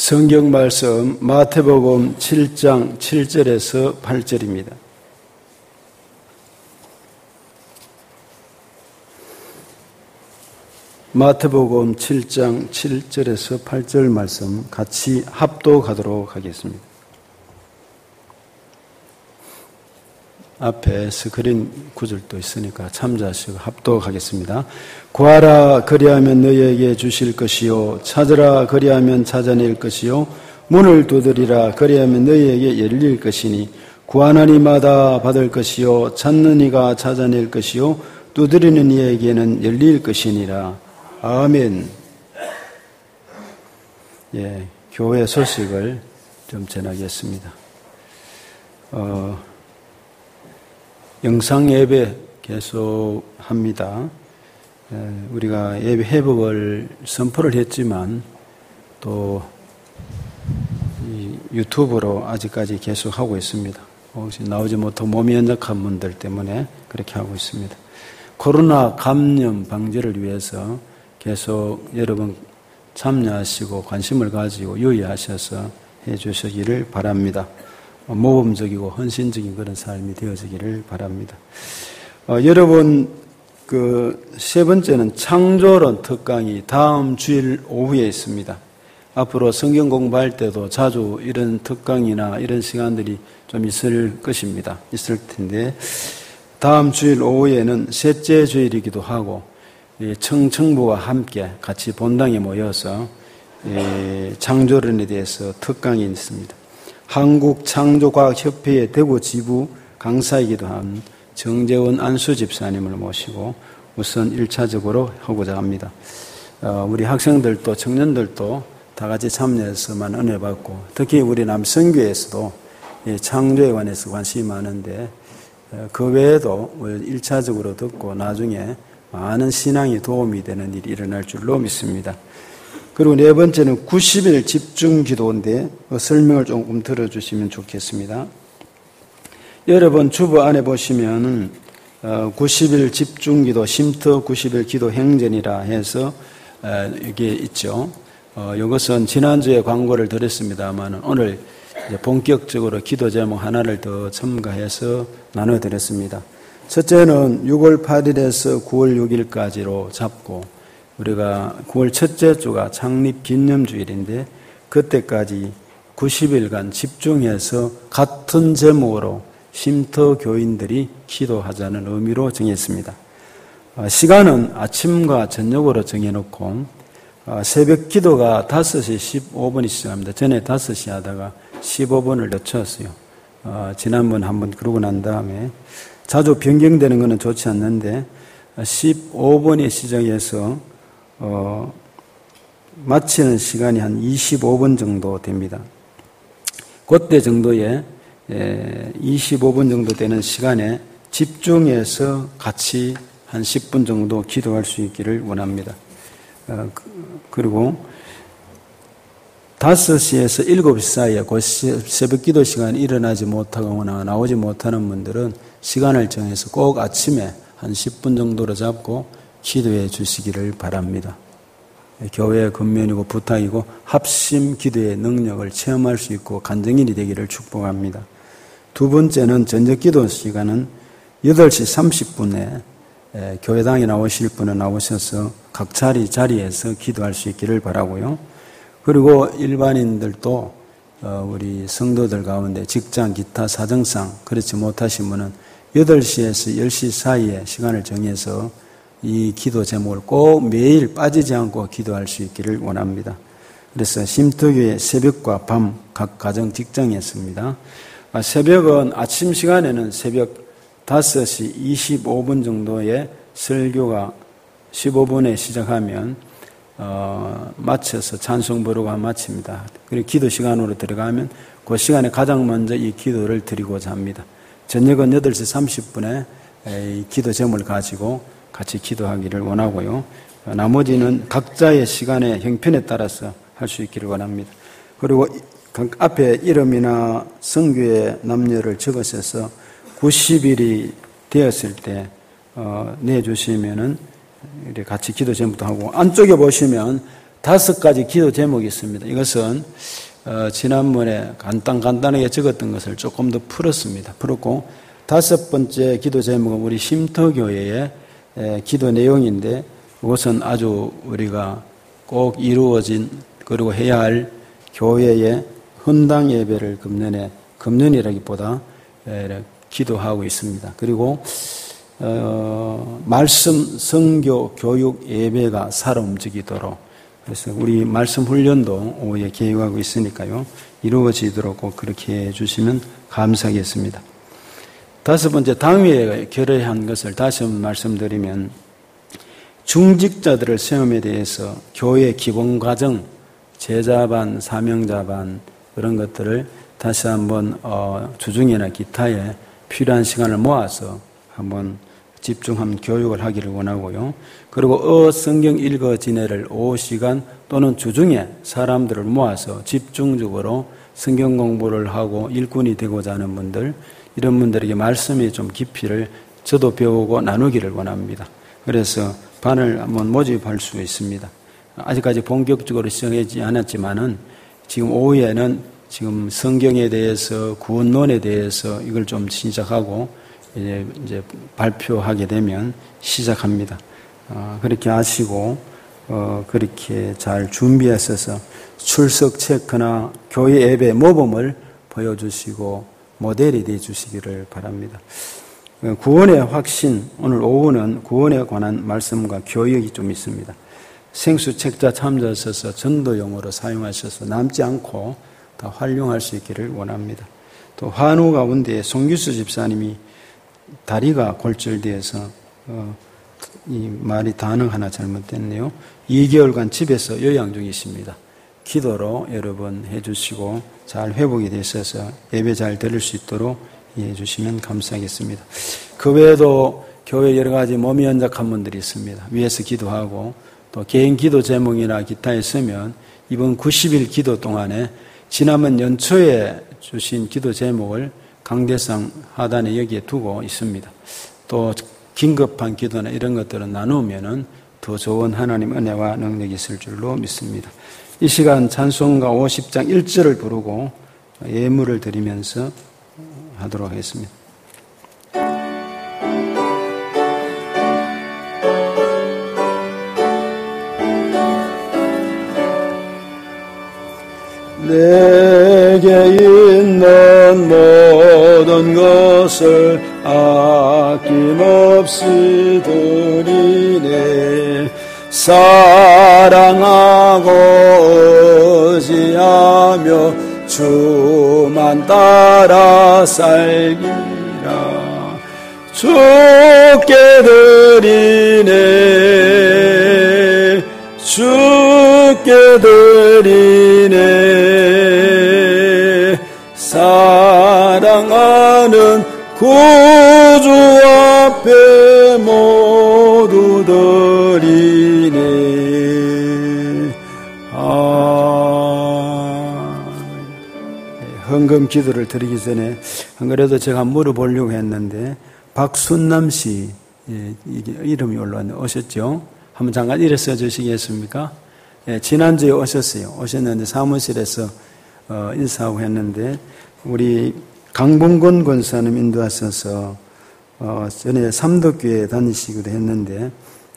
성경 말씀 마태복음 7장 7절에서 8절입니다. 마태복음 7장 7절에서 8절 말씀 같이 합독하도록 하겠습니다. 앞에 스크린 구절도 있으니까 참조하시고 합독하겠습니다. 구하라 그리하면 너희에게 주실 것이요 찾으라 그리하면 찾아낼 것이요 문을 두드리라 그리하면 너희에게 열릴 것이니 구하는 이마다 받을 것이요 찾는 이가 찾아낼 것이요 두드리는 이에게는 열릴 것이니라. 아멘. 예, 교회 소식을 좀 전하겠습니다. 영상 예배 계속 합니다. 우리가 예배 회복을 선포를 했지만 또 유튜브로 아직까지 계속 하고 있습니다. 혹시 나오지 못하고 몸이 연약한 분들 때문에 그렇게 하고 있습니다. 코로나 감염 방지를 위해서 계속 여러분 참여하시고 관심을 가지고 유의하셔서 해주시기를 바랍니다. 모범적이고 헌신적인 그런 삶이 되어지기를 바랍니다. 여러분 세 번째는 창조론 특강이 다음 주일 오후에 있습니다. 앞으로 성경 공부할 때도 자주 이런 특강이나 이런 시간들이 좀 있을 것입니다. 있을 텐데 다음 주일 오후에는 셋째 주일이기도 하고 청청부와 함께 같이 본당에 모여서 창조론에 대해서 특강이 있습니다. 한국창조과학협회의 대구 지부 강사이기도 한 정재원 안수 집사님을 모시고 우선 1차적으로 하고자 합니다. 우리 학생들도 청년들도 다 같이 참여해서만 은혜 받고 특히 우리 남성교회에서도 창조에 관해서 관심이 많은데 그 외에도 1차적으로 듣고 나중에 많은 신앙에 도움이 되는 일이 일어날 줄로 믿습니다. 그리고 네 번째는 90일 집중 기도인데 설명을 조금 들어주시면 좋겠습니다. 여러분 주보 안에 보시면은 90일 집중 기도, 쉼터 90일 기도 행전이라 해서 이게 있죠. 이것은 지난주에 광고를 드렸습니다만 오늘 이제 본격적으로 기도 제목 하나를 더 첨가해서 나눠드렸습니다. 첫째는 6월 8일에서 9월 6일까지로 잡고 우리가 9월 첫째 주가 창립 기념주일인데 그때까지 90일간 집중해서 같은 제목으로 쉼터 교인들이 기도하자는 의미로 정했습니다. 시간은 아침과 저녁으로 정해놓고 새벽 기도가 5시 15분이 시작합니다. 전에 5시 하다가 15분을 늦췄어요. 지난번 한번 그러고 난 다음에 자주 변경되는 것은 좋지 않는데 15분이 시작해서 마치는 시간이 한 25분 정도 됩니다. 그때 정도에 25분 정도 되는 시간에 집중해서 같이 한 10분 정도 기도할 수 있기를 원합니다. 그리고 5시에서 7시 사이에 그 새벽 기도 시간에 일어나지 못하거나 나오지 못하는 분들은 시간을 정해서 꼭 아침에 한 10분 정도로 잡고 기도해 주시기를 바랍니다. 교회의 근면이고 부탁이고 합심 기도의 능력을 체험할 수 있고 간증인이 되기를 축복합니다. 두 번째는 저녁 기도 시간은 8시 30분에 교회당에 나오실 분은 나오셔서 각 자리에서 기도할 수 있기를 바라고요. 그리고 일반인들도 우리 성도들 가운데 직장, 기타, 사정상 그렇지 못하신 분은 8시에서 10시 사이에 시간을 정해서 이 기도 제목을 꼭 매일 빠지지 않고 기도할 수 있기를 원합니다. 그래서 쉼터교회 새벽과 밤 각 가정 직장이었습니다. 새벽은 아침 시간에는 새벽 5시 25분 정도에 설교가 15분에 시작하면 마쳐서 찬송 부르고 마칩니다. 그리고 기도 시간으로 들어가면 그 시간에 가장 먼저 이 기도를 드리고자 합니다. 저녁은 8시 30분에 이 기도 제목을 가지고 같이 기도하기를 원하고요. 나머지는 각자의 시간의 형편에 따라서 할 수 있기를 원합니다. 그리고 각 앞에 이름이나 성교의 남녀를 적으셔서 90일이 되었을 때 내주시면은 같이 기도 제목도 하고 안쪽에 보시면 5가지 기도 제목이 있습니다. 이것은 지난번에 간단하게 적었던 것을 조금 더 풀었고 5번째 기도 제목은 우리 쉼터교회의 기도 내용인데 그것은 아주 우리가 꼭 이루어진 그리고 해야 할 교회의 헌당 예배를 금년이라기보다 기도하고 있습니다. 그리고 말씀, 선교, 교육, 예배가 살아 움직이도록 그래서 우리 말씀 훈련도 오후에 계획하고 있으니까요. 이루어지도록 꼭 그렇게 해주시면 감사하겠습니다. 5번째 당위에 결의한 것을 다시 한번 말씀드리면 중직자들을 세움에 대해서 교회 기본 과정, 제자반, 사명자반 그런 것들을 다시 한번 주중이나 기타에 필요한 시간을 모아서 한번 집중한 교육을 하기를 원하고요. 그리고 성경 읽어 지내를 오후 시간 또는 주중에 사람들을 모아서 집중적으로 성경 공부를 하고 일꾼이 되고자 하는 분들, 이런 분들에게 말씀의 좀 깊이를 저도 배우고 나누기를 원합니다. 그래서 반을 한번 모집할 수 있습니다. 아직까지 본격적으로 시작하지 않았지만은 지금 오후에는 지금 성경에 대해서 구원론에 대해서 이걸 좀 시작하고 이제 발표하게 되면 시작합니다. 그렇게 하시고 그렇게 잘 준비하셔서 출석 체크나 교회 예배 모범을 보여주시고 모델이 되어 주시기를 바랍니다. 구원의 확신, 오늘 오후는 구원에 관한 말씀과 교육이 좀 있습니다. 생수 책자 참조하셔서 전도용으로 사용하셔서 남지 않고 다 활용할 수 있기를 원합니다. 또 환우 가운데 송규수 집사님이 다리가 골절되어서 이 말이 단어 하나 잘못됐네요. 2개월간 집에서 요양 중이십니다. 기도로 여러분 해주시고 잘 회복이 되셔서 예배 잘 드릴 수 있도록 이해해 주시면 감사하겠습니다. 그 외에도 교회 여러 가지 몸이 연약한 분들이 있습니다. 위에서 기도하고 또 개인 기도 제목이나 기타에 쓰면 이번 90일 기도 동안에 지난번 연초에 주신 기도 제목을 강대상 하단에 여기에 두고 있습니다. 또 긴급한 기도나 이런 것들은 나누면은 더 좋은 하나님 은혜와 능력이 있을 줄로 믿습니다. 이 시간 찬송가 50장 1절을 부르고 예물을 드리면서 하도록 하겠습니다. 내게 있는 모든 것을 아낌없이 드리네. 사랑하고 의지하며 주만 따라 살기라. 주께 드리네. 주께 드리네. 사랑하는 구주 앞에 모두 드리네. 헌금 기도를 드리기 전에 안 그래도 제가 물어보려고 했는데 박순남 씨 이름이 올라왔는데 오셨죠? 한번 잠깐 이래 써주시겠습니까? 지난주에 오셨어요. 오셨는데 사무실에서 인사하고 했는데 우리 강봉건 권사님 인도하셔서 전에 삼덕교회 다니시기도 했는데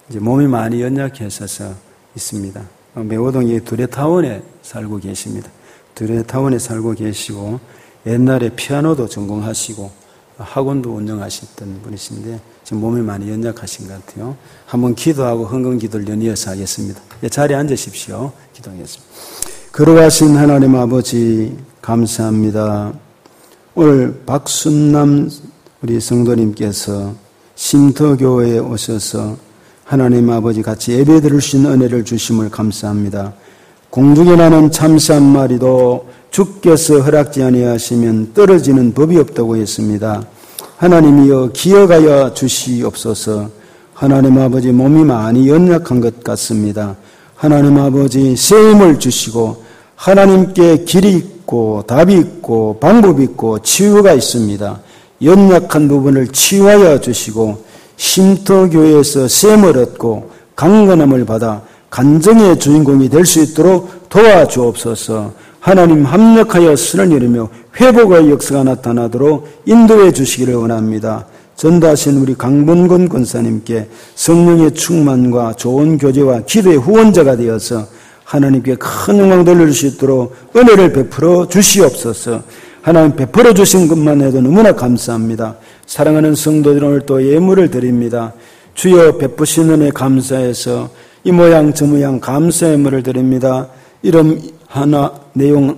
이제 몸이 많이 연약해서 있습니다. 매호동의 두레타운에 살고 계십니다. 두레타운에 살고 계시고 옛날에 피아노도 전공하시고 학원도 운영하셨던 분이신데 지금 몸이 많이 연약하신 것 같아요. 한번 기도하고 헌금 기도를 연이어서 하겠습니다. 자리에 앉으십시오. 기도하겠습니다. 걸어가신 하나님 아버지 감사합니다. 오늘 박순남 우리 성도님께서 쉼터교회에 오셔서 하나님 아버지 같이 예배 드릴 수 있는 은혜를 주심을 감사합니다. 공중에 나는 참새 한 마리도 주께서 허락지 아니하시면 떨어지는 법이 없다고 했습니다. 하나님이여 기억하여 주시옵소서. 하나님 아버지 몸이 많이 연약한 것 같습니다. 하나님 아버지 새 힘을 주시고 하나님께 길이 있고 답이 있고 방법이 있고 치유가 있습니다. 연약한 부분을 치유하여 주시고 쉼터교회에서 샘을 얻고 강건함을 받아 간증의 주인공이 될 수 있도록 도와주옵소서. 하나님 합력하여 선을 이루며 회복의 역사가 나타나도록 인도해 주시기를 원합니다. 전도하신 우리 강본건 권사님께 성령의 충만과 좋은 교제와 기도의 후원자가 되어서 하나님께 큰 영광 돌릴 수 있도록 은혜를 베풀어 주시옵소서. 하나님 베풀어 주신 것만 해도 너무나 감사합니다. 사랑하는 성도들, 오늘 또 예물을 드립니다. 주여 베푸신 은혜 감사해서 이 모양 저 모양 감사 예물을 드립니다. 이름 하나, 내용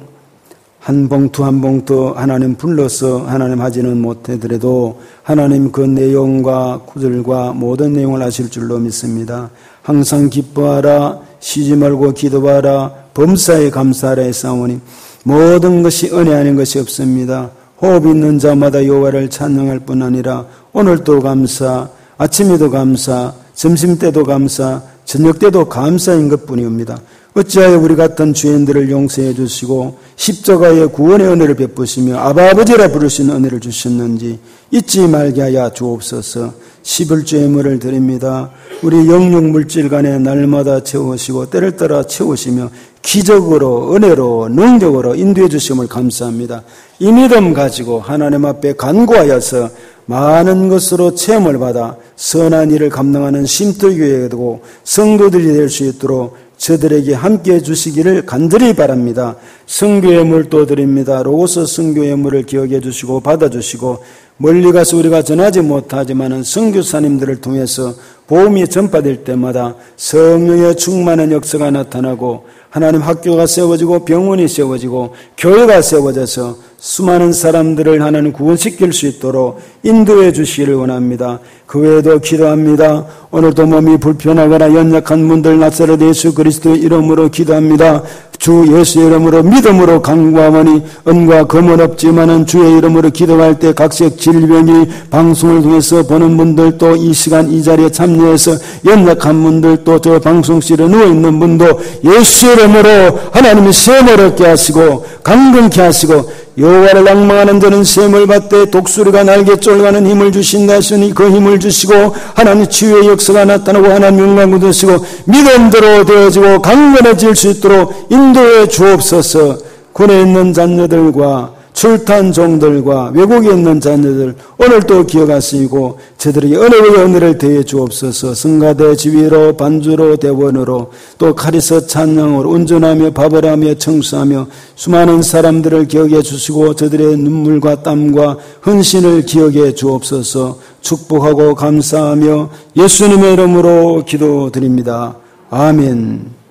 한 봉투 한 봉투 하나님 불러서 하나님 하지는 못해더라도 하나님 그 내용과 구절과 모든 내용을 아실 줄로 믿습니다. 항상 기뻐하라, 쉬지 말고 기도하라, 범사에 감사하라 했사오니 모든 것이 은혜 아닌 것이 없습니다. 호흡 있는 자마다 여호와를 찬양할 뿐 아니라 오늘도 감사, 아침에도 감사, 점심때도 감사, 저녁때도 감사인 것뿐이옵니다. 어찌하여 우리 같은 죄인들을 용서해 주시고 십자가의 구원의 은혜를 베푸시며 아버지라 부르신 은혜를 주셨는지 잊지 말게 하여 주옵소서. 11조 예물을 드립니다. 우리 영육 물질 간에 날마다 채우시고 때를 따라 채우시며 기적으로 은혜로 능력으로 인도해 주심을 감사합니다. 이 믿음 가지고 하나님 앞에 간구하여서 많은 것으로 체험을 받아 선한 일을 감당하는 쉼터교회가 되고 성도들이 될 수 있도록 저들에게 함께해 주시기를 간절히 바랍니다. 성교예물 또 드립니다. 로고스 성교예물을 기억해 주시고 받아주시고 멀리 가서 우리가 전하지 못하지만 선교사님들을 통해서 복음이 전파될 때마다 성령의 충만한 역사가 나타나고 하나님 학교가 세워지고 병원이 세워지고 교회가 세워져서 수많은 사람들을 하나님 구원시킬 수 있도록 인도해 주시기를 원합니다. 그 외에도 기도합니다. 오늘도 몸이 불편하거나 연약한 분들 나사렛 예수 그리스도의 이름으로 기도합니다. 주 예수의 이름으로 믿음으로 간구하오니 은과 금은 없지만은 주의 이름으로 기도할 때 각색 질병이 방송을 통해서 보는 분들도 이 시간 이 자리에 참여해서 연약한 분들도 저 방송실에 누워있는 분도 예수의 이름으로 하나님이 셈을 얻게 하시고 강건케 하시고 여호와를 낭망하는 자는 셈을 받되 독수리가 날개 쫄가는 힘을 주신다 하시니 그 힘을 주시고 하나님 치유의 역사가 나타나고 하나님 영광을 주시고 믿음대로 되어지고 강건해질 수 있도록 인도해 주옵소서. 군에 있는 자녀들과 출탄 종들과 외국에 있는 자녀들 오늘도 기억하시고 저들에게 은혜의 은혜를 대해 주옵소서. 성가대 지휘로 반주로 대원으로 또 카리스 찬양으로 운전하며 밥을하며 청소하며 수많은 사람들을 기억해 주시고 저들의 눈물과 땀과 헌신을 기억해 주옵소서. 축복하고 감사하며 예수님의 이름으로 기도드립니다. 아멘.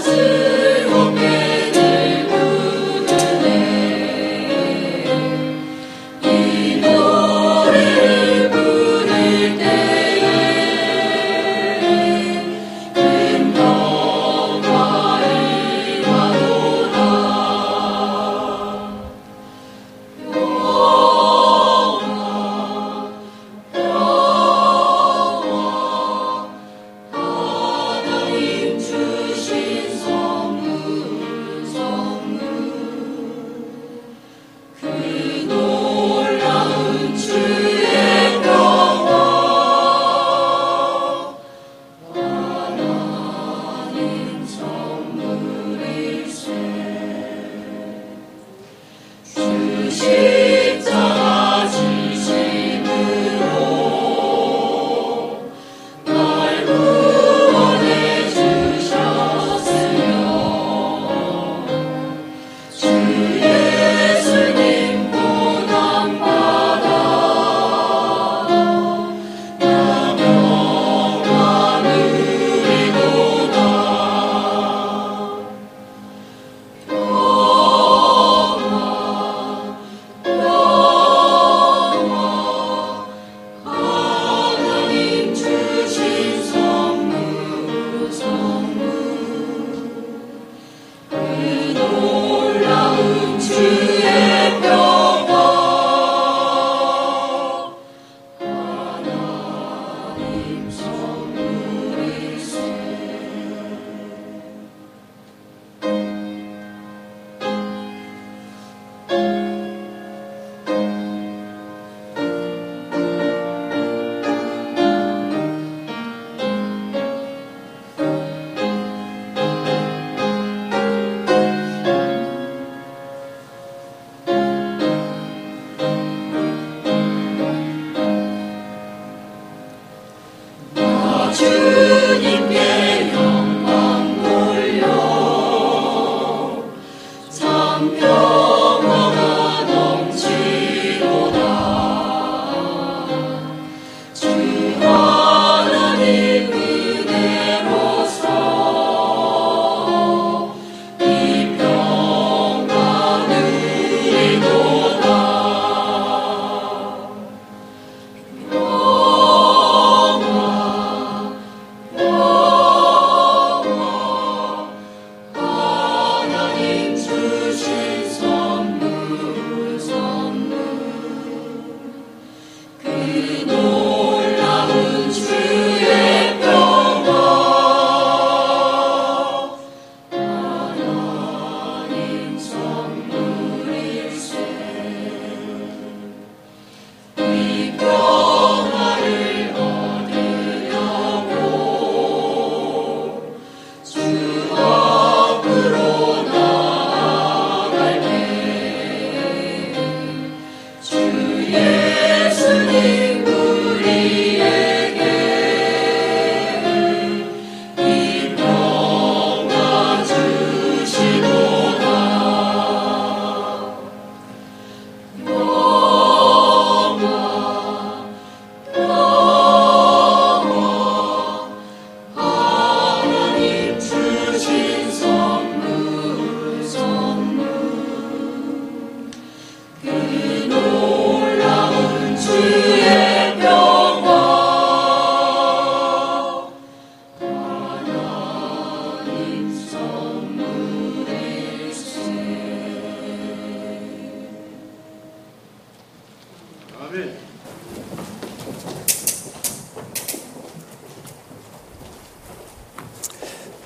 즐겁게 들고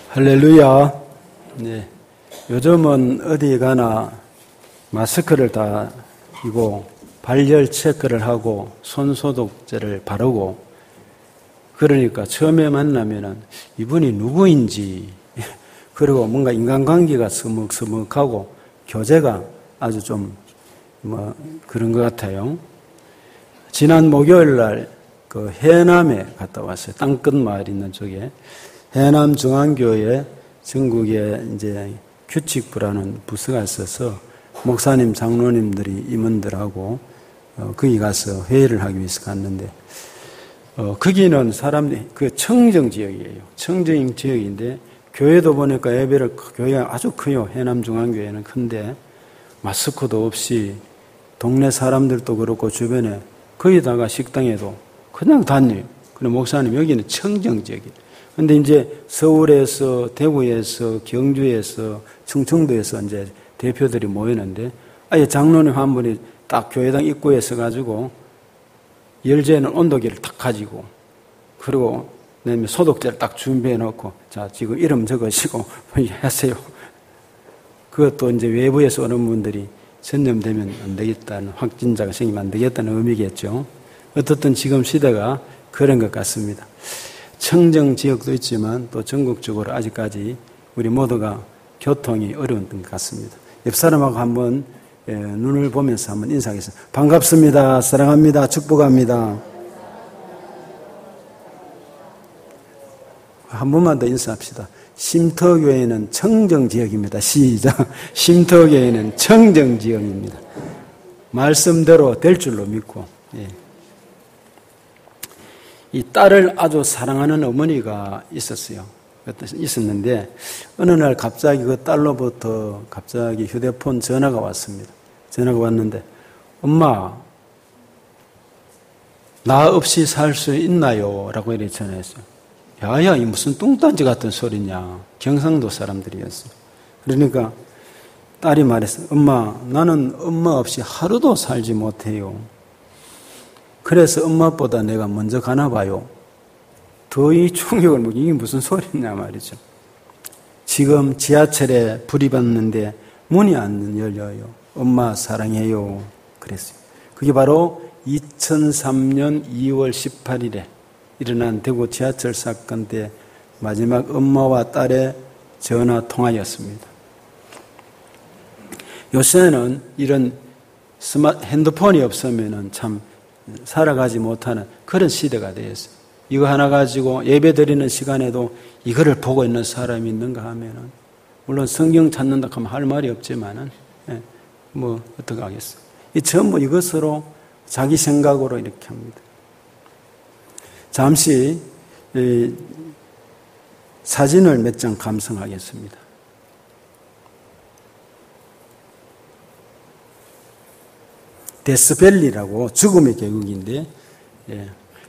할렐루야. 네. 요즘은 어디 가나 마스크를 다 끼고 발열 체크를 하고 손 소독제를 바르고 그러니까 처음에 만나면은 이분이 누구인지 그리고 뭔가 인간관계가 서먹서먹하고 교제가 아주 좀 그런 것 같아요. 지난 목요일 날 그 해남에 갔다 왔어요. 땅끝 마을 있는 쪽에 해남 중앙교회 전국에 이제 규칙부라는 부서가 있어서 목사님, 장로님들이 임원들하고 거기 가서 회의를 하기 위해서 갔는데 거기는 사람들이 그 청정 지역이에요. 청정 지역인데 교회도 보니까 예배를 교회가 아주 커요. 해남 중앙교회는 큰데 마스크도 없이 동네 사람들도 그렇고 주변에 거기다가 식당에도 그냥 다녀요. 그럼 목사님 여기는 청정 지역이에요. 근데 이제 서울에서, 대구에서, 경주에서, 충청도에서 이제 대표들이 모이는데 아예 장로님 한 분이 딱 교회당 입구에 서가지고 열재는 온도계를 딱 가지고 그리고 그다음에 소독제를 딱 준비해 놓고 자, 지금 이름 적으시고 하세요. 그것도 이제 외부에서 오는 분들이 전염되면 안 되겠다는 확진자가 생기면 안 되겠다는 의미겠죠. 어떻든 지금 시대가 그런 것 같습니다. 청정 지역도 있지만 또 전국적으로 아직까지 우리 모두가 교통이 어려운 것 같습니다. 옆 사람하고 한번 눈을 보면서 한번 인사하겠습니다. 반갑습니다. 사랑합니다. 축복합니다. 한 번만 더 인사합시다. 쉼터교회는 청정지역입니다. 시작. 쉼터교회는 청정지역입니다. 말씀대로 될 줄로 믿고. 예. 이 딸을 아주 사랑하는 어머니가 있었는데 어느 날 갑자기 그 딸로부터 갑자기 휴대폰 전화가 왔습니다. 전화가 왔는데 엄마 나 없이 살 수 있나요? 라고 이렇게 전화했어요. 야야 이 무슨 뚱딴지 같은 소리냐. 경상도 사람들이었어요. 그러니까 딸이 말했어요. 엄마 나는 엄마 없이 하루도 살지 못해요. 그래서 엄마보다 내가 먼저 가나 봐요. 더 이 충격을 먹고 이게 무슨 소리냐 말이죠. 지금 지하철에 불이 봤는데 문이 안 열려요. 엄마 사랑해요. 그랬어요. 그게 바로 2003년 2월 18일에 일어난 대구 지하철 사건 때 마지막 엄마와 딸의 전화 통화였습니다. 요새는 이런 핸드폰이 없으면 참 살아가지 못하는 그런 시대가 되었어요. 이거 하나 가지고 예배 드리는 시간에도 이거를 보고 있는 사람이 있는가 하면은, 물론 성경 찾는다 하면 할 말이 없지만은, 뭐, 어떻게 하겠어. 이 전부 이것으로 자기 생각으로 이렇게 합니다. 잠시, 사진을 몇 장 감상하겠습니다. 데스밸리라고 죽음의 계곡인데,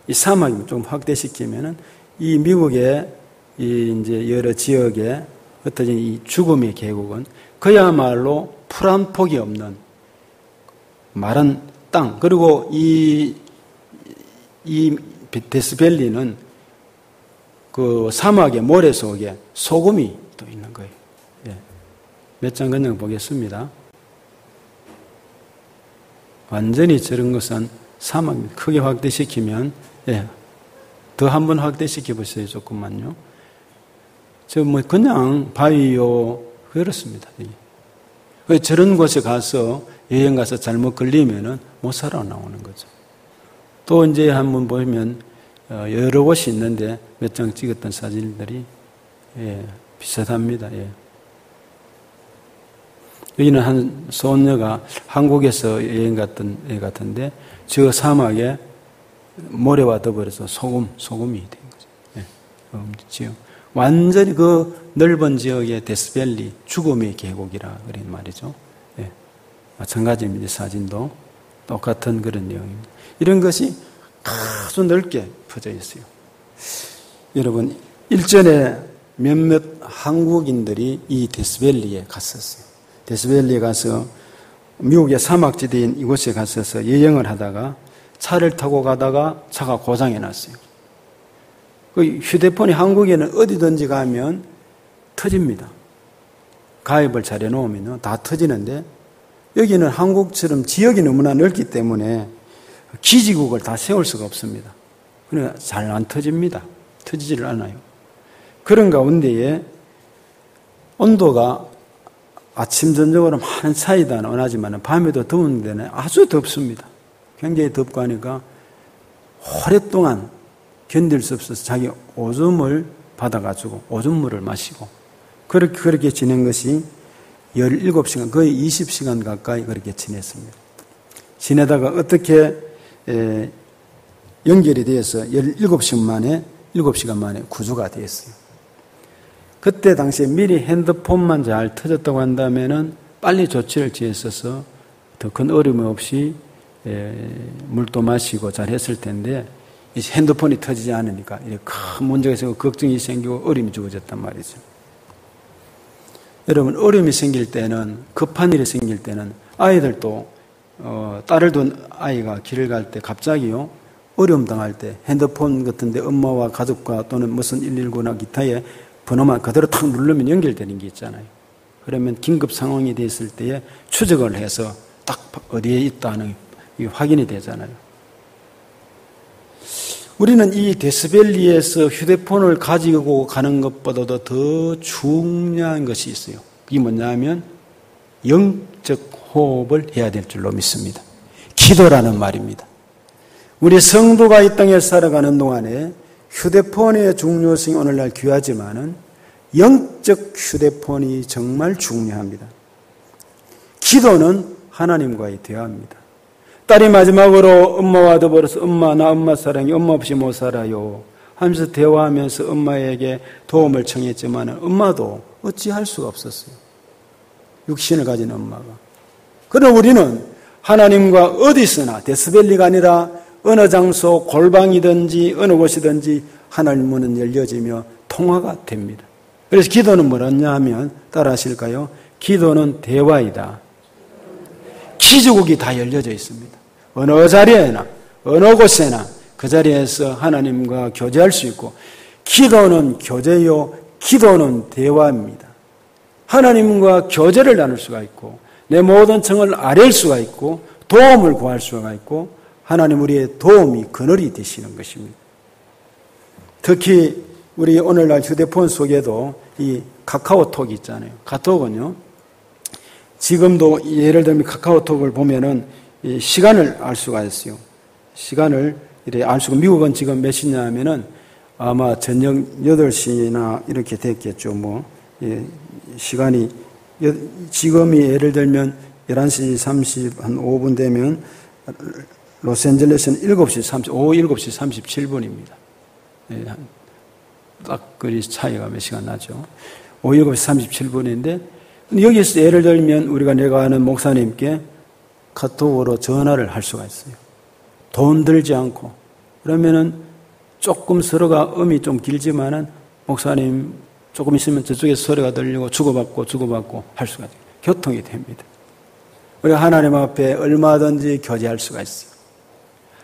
이 사막을 좀 확대시키면은 이 미국의 이제 여러 지역에 흩어진 이 죽음의 계곡은 그야말로 풀 한 폭이 없는 마른 땅, 그리고 이 데스밸리는 그 사막의 모래 속에 소금이 또 있는 거예요. 몇 장 그냥 보겠습니다. 완전히 저런 것은 사막 크게 확대시키면, 더 한 번 확대시켜 보세요. 조금만요. 저 뭐 그냥 바위요, 그렇습니다. 저런 곳에 가서 여행 가서 잘못 걸리면은 못 살아 나오는 거죠. 또 이제 한번 보면 여러 곳이 있는데 몇 장 찍었던 사진들이 비슷합니다. 여기는 한 소녀가 한국에서 여행 갔던 애 같은데 저 사막에 모래와 더불어서 소금이 된 거죠. 지역. 완전히 그 넓은 지역의 데스밸리, 죽음의 계곡이라 그런 말이죠. 마찬가지입니다. 사진도 똑같은 그런 내용입니다. 이런 것이 아주 넓게 퍼져 있어요. 여러분, 일전에 몇몇 한국인들이 이 데스밸리에 갔었어요. 데스밸리에 가서 미국의 사막지대인 이곳에 갔어서 여행을 하다가 차를 타고 가다가 차가 고장이 났어요. 그 휴대폰이 한국에는 어디든지 가면 터집니다. 가입을 잘 해놓으면 다 터지는데 여기는 한국처럼 지역이 너무나 넓기 때문에 기지국을 다 세울 수가 없습니다. 그러니까 잘 안 터집니다. 터지지를 않아요. 그런 가운데에 온도가 아침, 저녁으로 많은 차이도 안 원하지만 밤에도 더운 데는 아주 덥습니다. 굉장히 덥고 하니까 오랫동안 견딜 수 없어서 자기 오줌을 받아가지고 오줌물을 마시고 그렇게 지낸 것이 17시간, 거의 20시간 가까이 그렇게 지냈습니다. 지내다가 어떻게 연결이 되어서 7시간 만에 구조가 되었어요. 그때 당시에 미리 핸드폰만 잘 터졌다고 한다면은 빨리 조치를 취했어서 더 큰 어려움 없이 물도 마시고 잘 했을 텐데 이제 핸드폰이 터지지 않으니까 큰 문제가 생기고 걱정이 생기고 어려움이 주어졌단 말이죠. 여러분, 어려움이 생길 때는, 급한 일이 생길 때는 아이들도 딸을 둔 아이가 길을 갈 때 갑자기요 어려움 당할 때 핸드폰 같은데 엄마와 가족과 또는 무슨 119나 기타의 번호만 그대로 탁 누르면 연결되는 게 있잖아요. 그러면 긴급 상황이 됐을 때에 추적을 해서 딱 어디에 있다는 확인이 되잖아요. 우리는 이 데스밸리에서 휴대폰을 가지고 가는 것보다도 더 중요한 것이 있어요. 이게 뭐냐면 영적 호흡을 해야 될 줄로 믿습니다. 기도라는 말입니다. 우리 성도가 이 땅에 살아가는 동안에 휴대폰의 중요성이 오늘날 귀하지만은 영적 휴대폰이 정말 중요합니다. 기도는 하나님과의 대화입니다. 딸이 마지막으로 엄마와 더불어서 엄마, 나 엄마 사랑해, 엄마 없이 못 살아요 하면서 대화하면서 엄마에게 도움을 청했지만 엄마도 어찌할 수가 없었어요. 육신을 가진 엄마가. 그러나 우리는 하나님과 어디서나 데스밸리가 아니라 어느 장소 골방이든지 어느 곳이든지 하나님 문은 열려지며 통화가 됩니다. 그래서 기도는 뭐냐 하면 따라하실까요? 기도는 대화이다. 기지국이 다 열려져 있습니다. 어느 자리에나 어느 곳에나 그 자리에서 하나님과 교제할 수 있고 기도는 교제요, 기도는 대화입니다. 하나님과 교제를 나눌 수가 있고 내 모든 청을 아뢰일 수가 있고 도움을 구할 수가 있고 하나님 우리의 도움이 그늘이 되시는 것입니다. 특히 우리 오늘날 휴대폰 속에도 이 카카오톡이 있잖아요. 카톡은요, 지금도 예를 들면 카카오톡을 보면은 이 시간을 알 수가 있어요. 시간을 이래 알 수가, 미국은 지금 몇 시냐 하면은 아마 저녁 8시나 이렇게 됐겠죠. 뭐, 예, 시간이, 지금이 예를 들면 11시 30, 한 5분 되면 로스앤젤레스는 7시 30, 오후 7시 37분입니다. 예, 딱 그 차이가 몇 시간 나죠. 오후 7시 37분인데, 여기서 예를 들면 우리가 내가 아는 목사님께 카톡으로 전화를 할 수가 있어요. 돈 들지 않고. 그러면은 조금 서로가 음이 좀 길지만은 목사님 조금 있으면 저쪽에서 소리가 들리고 주고받고 할 수가 있어요. 교통이 됩니다. 우리가 하나님 앞에 얼마든지 교제할 수가 있어요.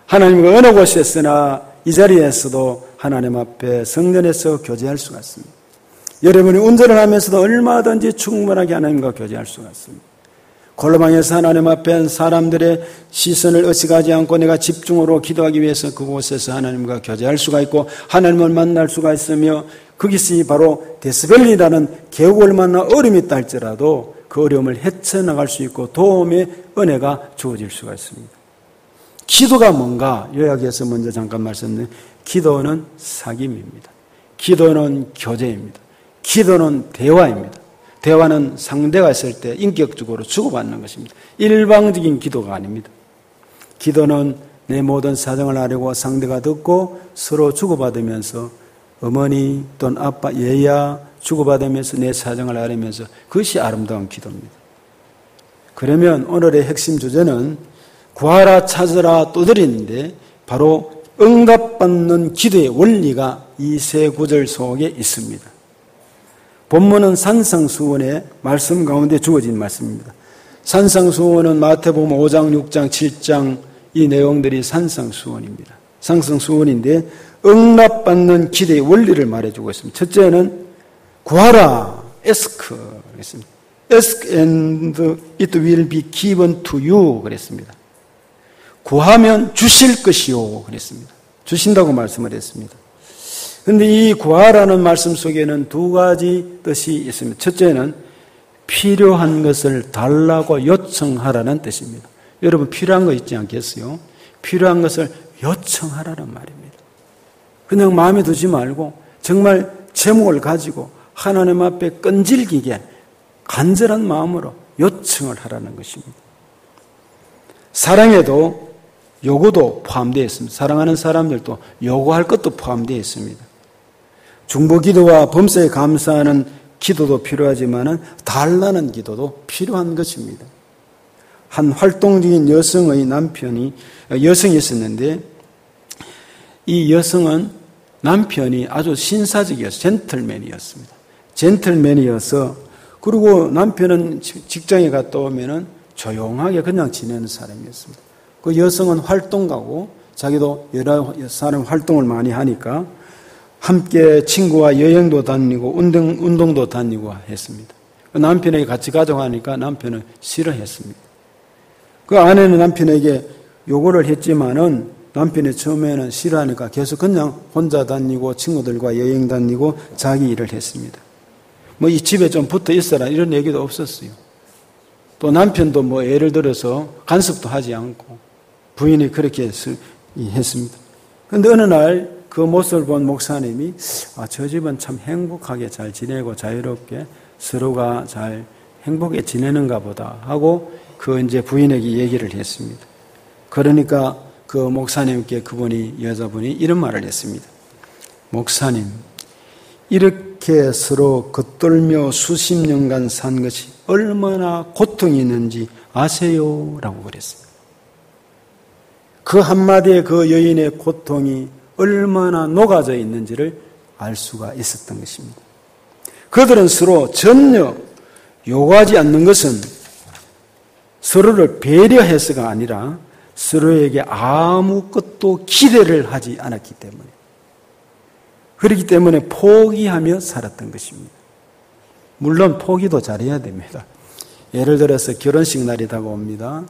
하나님과 어느 곳에서나 이 자리에서도 하나님 앞에 성전에서 교제할 수가 있습니다. 여러분이 운전을 하면서도 얼마든지 충분하게 하나님과 교제할 수가 있습니다. 골방에서 하나님 앞에 사람들의 시선을 의식하지 않고 내가 집중으로 기도하기 위해서 그곳에서 하나님과 교제할 수가 있고 하나님을 만날 수가 있으며, 그것이 바로 데스벨리라는 계곡을 만나 어려움이 있다 할지라도 그 어려움을 헤쳐나갈 수 있고 도움의 은혜가 주어질 수가 있습니다. 기도가 뭔가 요약해서 먼저 잠깐 말씀드리면, 기도는 사귐입니다. 기도는 교제입니다. 기도는 대화입니다. 대화는 상대가 있을 때 인격적으로 주고받는 것입니다. 일방적인 기도가 아닙니다. 기도는 내 모든 사정을 아뢰고 상대가 듣고 서로 주고받으면서, 어머니 또는 아빠, 얘야 주고받으면서 내 사정을 아뢰면서, 그것이 아름다운 기도입니다. 그러면 오늘의 핵심 주제는 구하라 찾으라 두드리는데, 바로 응답받는 기도의 원리가 이 세 구절 속에 있습니다. 본문은 산상수훈의 말씀 가운데 주어진 말씀입니다. 산상수훈은 마태복음 5장, 6장, 7장 이 내용들이 산상수훈입니다. 산상수훈인데 응답받는 기도의 원리를 말해주고 있습니다. 첫째는 구하라, ask 그랬습니다. ask and it will be given to you 그랬습니다. 구하면 주실 것이요 그랬습니다. 주신다고 말씀을 했습니다. 그런데 이 구하라는 말씀 속에는 두 가지 뜻이 있습니다. 첫째는 필요한 것을 달라고 요청하라는 뜻입니다. 여러분 필요한 거 있지 않겠어요? 필요한 것을 요청하라는 말입니다. 그냥 마음에 두지 말고 정말 제목을 가지고 하나님 앞에 끈질기게 간절한 마음으로 요청을 하라는 것입니다. 사랑에도 요구도 포함되어 있습니다. 사랑하는 사람들도 요구할 것도 포함되어 있습니다. 중보기도와 범사에 감사하는 기도도 필요하지만 달라는 기도도 필요한 것입니다. 한 활동적인 여성의 여성이 있었는데, 이 여성은 남편이 아주 신사적이었어요. 젠틀맨이었습니다. 젠틀맨이어서, 그리고 남편은 직장에 갔다 오면은 조용하게 그냥 지내는 사람이었습니다. 그 여성은 활동가고 자기도 여러 사람 활동을 많이 하니까 함께 친구와 여행도 다니고 운동도 다니고 했습니다. 남편에게 같이 가져가니까 남편은 싫어했습니다. 그 아내는 남편에게 요구를 했지만은 남편이 처음에는 싫어하니까 계속 그냥 혼자 다니고 친구들과 여행 다니고 자기 일을 했습니다. 뭐 이 집에 좀 붙어 있어라 이런 얘기도 없었어요. 또 남편도 뭐 예를 들어서 간섭도 하지 않고 부인이 그렇게 했습니다. 그런데 어느 날 그 모습을 본 목사님이 저 집은 참 행복하게 잘 지내고 자유롭게 서로가 잘 행복하게 지내는가 보다 하고 그 이제 부인에게 얘기를 했습니다. 그러니까 그 목사님께 여자분이 이런 말을 했습니다. 목사님, 이렇게 서로 겉돌며 수십 년간 산 것이 얼마나 고통이 있는지 아세요? 라고 그랬어요. 그 한마디에 그 여인의 고통이 얼마나 녹아져 있는지를 알 수가 있었던 것입니다. 그들은 서로 전혀 요구하지 않는 것은 서로를 배려해서가 아니라 서로에게 아무것도 기대를 하지 않았기 때문에, 그렇기 때문에 포기하며 살았던 것입니다. 물론 포기도 잘해야 됩니다. 예를 들어서 결혼식 날이 다가옵니다.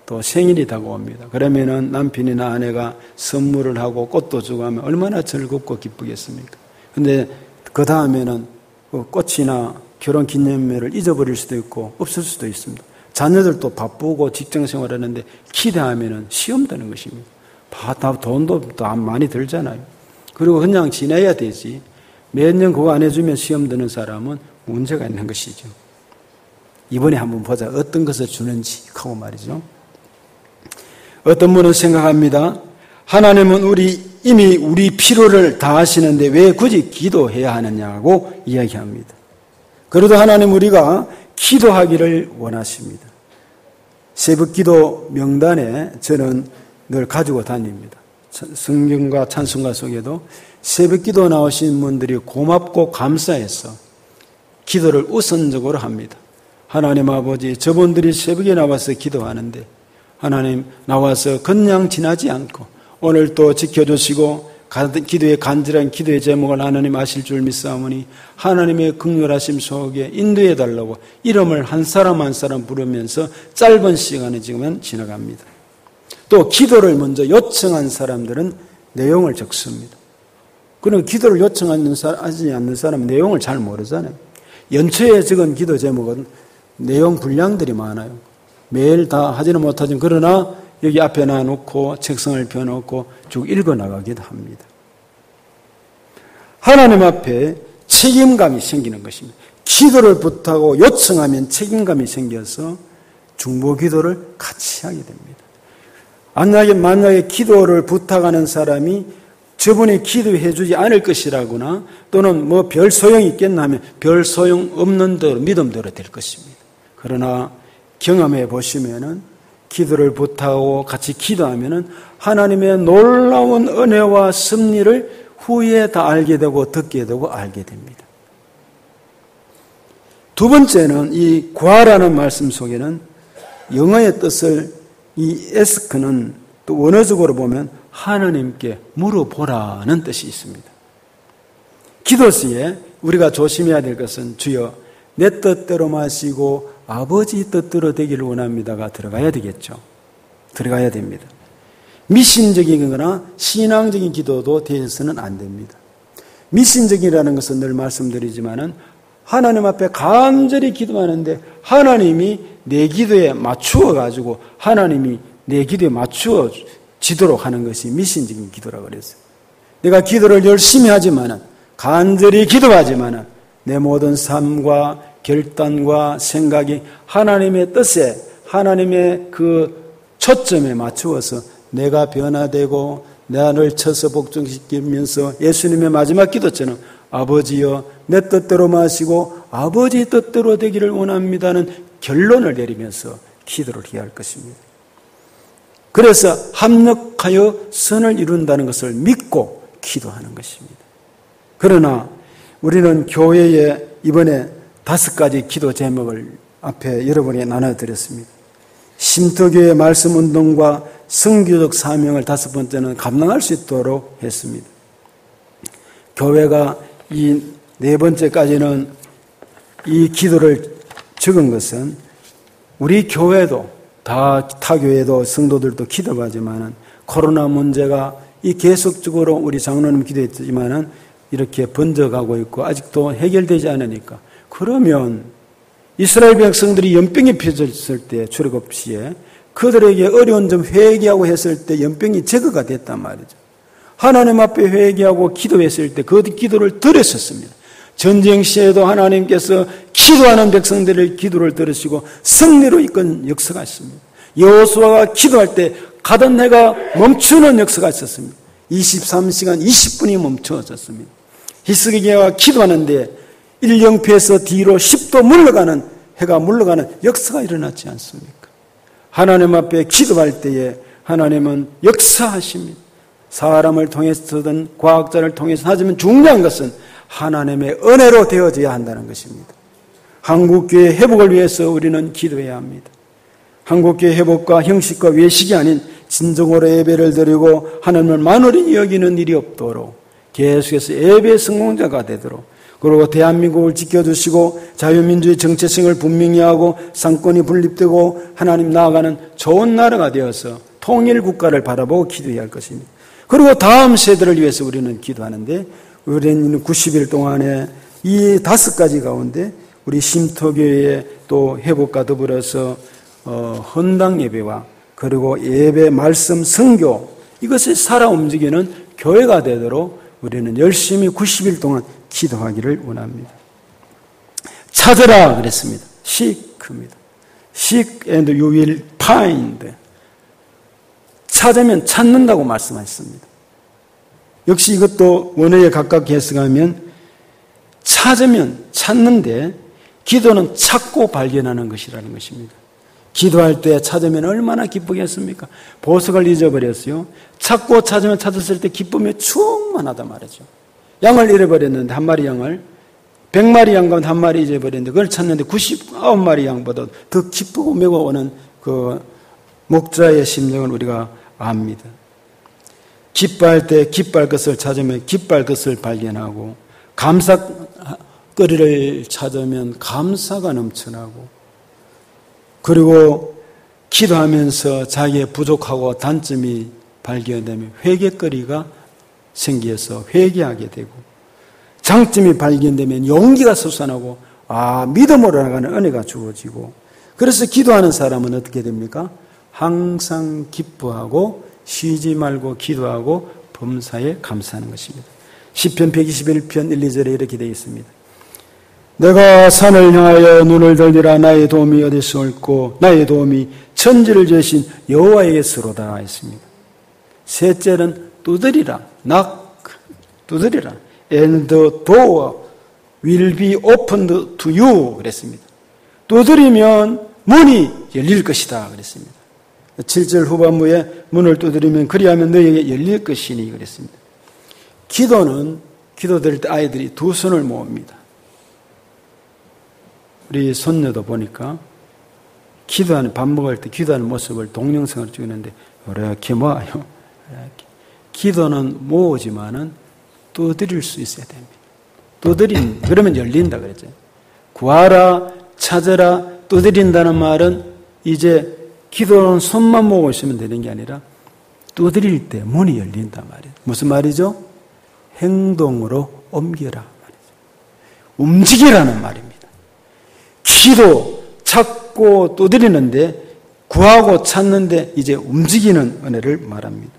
또 생일이 다가옵니다. 그러면은 남편이나 아내가 선물을 하고 꽃도 주고 하면 얼마나 즐겁고 기쁘겠습니까? 근데 그 다음에는 그 꽃이나 결혼 기념일을 잊어버릴 수도 있고 없을 수도 있습니다. 자녀들도 바쁘고 직장 생활하는데 기대하면은 시험 되는 것입니다. 다 돈도 다 많이 들잖아요. 그리고 그냥 지내야 되지. 매년 그거 안 해주면 시험 드는 사람은 문제가 있는 것이죠. 이번에 한번 보자. 어떤 것을 주는지 하고 말이죠. 어떤 분은 생각합니다. 하나님은 이미 우리 필요를 다 하시는데 왜 굳이 기도해야 하느냐고 이야기합니다. 그래도 하나님 우리가 기도하기를 원하십니다. 새벽기도 명단에 저는 늘 가지고 다닙니다. 성경과 찬송가 속에도 새벽기도 나오신 분들이 고맙고 감사해서 기도를 우선적으로 합니다. 하나님 아버지, 저분들이 새벽에 나와서 기도하는데 하나님 나와서 그냥 지나지 않고 오늘 또 지켜주시고 기도의 간절한 기도의 제목을 하나님 아실 줄 믿사오니 하나님의 긍휼하심 속에 인도해 달라고 이름을 한 사람 한 사람 부르면서 짧은 시간이 지금은 지나갑니다. 또 기도를 먼저 요청한 사람들은 내용을 적습니다. 그럼 기도를 요청하지 않는 사람은 내용을 잘 모르잖아요. 연초에 적은 기도 제목은 내용 분량들이 많아요. 매일 다 하지는 못하지만 그러나 여기 앞에 놔놓고 책상을 펴놓고 쭉 읽어나가기도 합니다. 하나님 앞에 책임감이 생기는 것입니다. 기도를 부탁하고 요청하면 책임감이 생겨서 중보기도를 같이 하게 됩니다. 만약에 기도를 부탁하는 사람이 저분이 기도해 주지 않을 것이라거나 또는 뭐 별 소용이 있겠나 하면 별 소용 없는 대로 믿음대로 될 것입니다. 그러나 경험해 보시면은 기도를 부탁하고 같이 기도하면은 하나님의 놀라운 은혜와 섭리를 후에 다 알게 되고 듣게 되고 알게 됩니다. 두 번째는 이 구하라는 말씀 속에는 영어의 뜻을 이 ask는 또 원어적으로 보면 하나님께 물어보라는 뜻이 있습니다. 기도 시에 우리가 조심해야 될 것은 주여 내 뜻대로 마시고 아버지 뜻대로 되기를 원합니다가 들어가야 되겠죠. 들어가야 됩니다. 미신적이거나 신앙적인 기도도 되어서는 안 됩니다. 미신적이라는 것은 늘 말씀드리지만은 하나님 앞에 간절히 기도하는데 하나님이 내 기도에 맞추어 가지고 하나님이 내 기도에 맞추어 지도록 하는 것이 미신적인 기도라고 그랬어요. 내가 기도를 열심히 하지만은 간절히 기도하지만은 내 모든 삶과 결단과 생각이 하나님의 뜻에 하나님의 그 초점에 맞추어서 내가 변화되고 나를 쳐서 복종시키면서 예수님의 마지막 기도처럼 아버지여 내 뜻대로 마시고 아버지 뜻대로 되기를 원합니다는 결론을 내리면서 기도를 해야 할 것입니다. 그래서 합력하여 선을 이룬다는 것을 믿고 기도하는 것입니다. 그러나 우리는 교회에 이번에 5가지 기도 제목을 앞에 여러분에게 나눠드렸습니다. 심터교회 말씀운동과 선교적 사명을 5번째는 감당할 수 있도록 했습니다. 교회가 이 4번째까지는 이 기도를 적은 것은 우리 교회도 타 교회도 성도들도 기도하지만은 코로나 문제가 이 계속적으로 우리 장로님 기도했지만은 이렇게 번져가고 있고 아직도 해결되지 않으니까 그러면 이스라엘 백성들이 연병이 펴졌을 때 출애굽 시에 그들에게 어려운 점 회개하고 했을 때 연병이 제거가 됐단 말이죠. 하나님 앞에 회개하고 기도했을 때 그 기도를 들으셨습니다. 전쟁 시에도 하나님께서 기도하는 백성들의 기도를 들으시고 승리로 이끈 역사가 있습니다. 여호수아가 기도할 때 가던 해가 멈추는 역사가 있었습니다. 23시간 20분이 멈춰졌습니다. 히스기야가 기도하는데 1영피에서 뒤로 10도 물러가는 해가 물러가는 역사가 일어났지 않습니까? 하나님 앞에 기도할 때에 하나님은 역사하십니다. 사람을 통해서든 과학자를 통해서 하지만 중요한 것은 하나님의 은혜로 되어져야 한다는 것입니다. 한국교회 회복을 위해서 우리는 기도해야 합니다. 한국교회 회복과 형식과 외식이 아닌 진정으로 예배를 드리고 하나님을 만월히 여기는 일이 없도록 계속해서 예배 성공자가 되도록 그리고 대한민국을 지켜주시고 자유민주의 정체성을 분명히 하고 상권이 분립되고 하나님 나아가는 좋은 나라가 되어서 통일국가를 바라보고 기도해야 할 것입니다. 그리고 다음 세대를 위해서 우리는 기도하는데 우리는 90일 동안에 이 5가지 가운데 우리 심터교회의 또 회복과 더불어서 헌당 예배와 그리고 예배, 말씀, 선교 이것이 살아 움직이는 교회가 되도록 우리는 열심히 90일 동안 기도하기를 원합니다. 찾으라 그랬습니다. seek입니다. Seek and you will find. 찾으면 찾는다고 말씀하셨습니다. 역시 이것도 원어에 가깝게 해석하면 찾으면 찾는데 기도는 찾고 발견하는 것이라는 것입니다. 기도할 때 찾으면 얼마나 기쁘겠습니까? 보석을 잊어버렸어요. 찾고 찾으면 찾았을 때 기쁨이 충만하단 말이죠. 양을 잃어버렸는데 한 마리 양을 100마리 양 가운데 한 마리 잊어버렸는데 그걸 찾는데 99마리 양보다 더 기쁘고 매고 오는 그 목자의 심정을 우리가 압니다. 기뻐할 때 기뻐할 것을 찾으면 기뻐할 것을 발견하고 감사거리를 찾으면 감사가 넘쳐나고 그리고 기도하면서 자기의 부족하고 단점이 발견되면 회개거리가 생겨서 회개하게 되고 장점이 발견되면 용기가 솟아나고 믿음으로 나가는 은혜가 주어지고 그래서 기도하는 사람은 어떻게 됩니까? 항상 기뻐하고 쉬지 말고 기도하고 범사에 감사하는 것입니다. 시편 121편 1, 2절에 이렇게 되어 있습니다. 내가 산을 향하여 눈을 돌리라 나의 도움이 어디서 올고 나의 도움이 천지를 지으신 여호와에게서로다 했습니다. 셋째는 두드리라 두드리라 and the door will be opened to you 그랬습니다. 두드리면 문이 열릴 것이다 그랬습니다. 7절 후반부에 문을 두드리면 그리하면 너에게 열릴 것이니 그랬습니다. 기도는 기도드릴 때 아이들이 두 손을 모읍니다. 우리 손녀도 보니까 기도하는 밥 먹을 때 기도하는 모습을 동영상으로 찍는데 이렇게 모아요. 이렇게. 기도는 모으지만은 두드릴 수 있어야 됩니다. 그러면 열린다 그랬죠. 구하라, 찾아라, 두드린다는 말은 이제 기도는 손만 모으고 있으면 되는 게 아니라 두드릴 때 문이 열린단 말이에요. 무슨 말이죠? 행동으로 옮겨라 말이죠. 움직이라는 말입니다. 기도, 찾고 두드리는데 구하고 찾는데 이제 움직이는 은혜를 말합니다.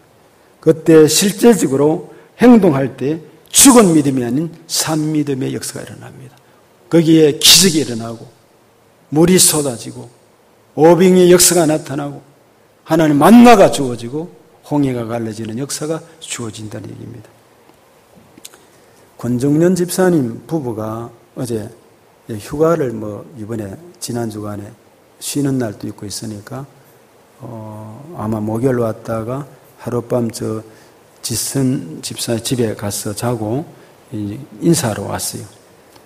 그때 실제적으로 행동할 때 죽은 믿음이 아닌 산 믿음의 역사가 일어납니다. 거기에 기적이 일어나고 물이 쏟아지고 오병의 역사가 나타나고 하나님 만나가 주어지고 홍해가 갈라지는 역사가 주어진다는 얘기입니다. 권정년 집사님 부부가 어제 휴가를 이번에 지난 주간에 쉬는 날도 있고 있으니까 아마 목요일 왔다가 하룻밤 지선 집사 집에 가서 자고 인사하러 왔어요.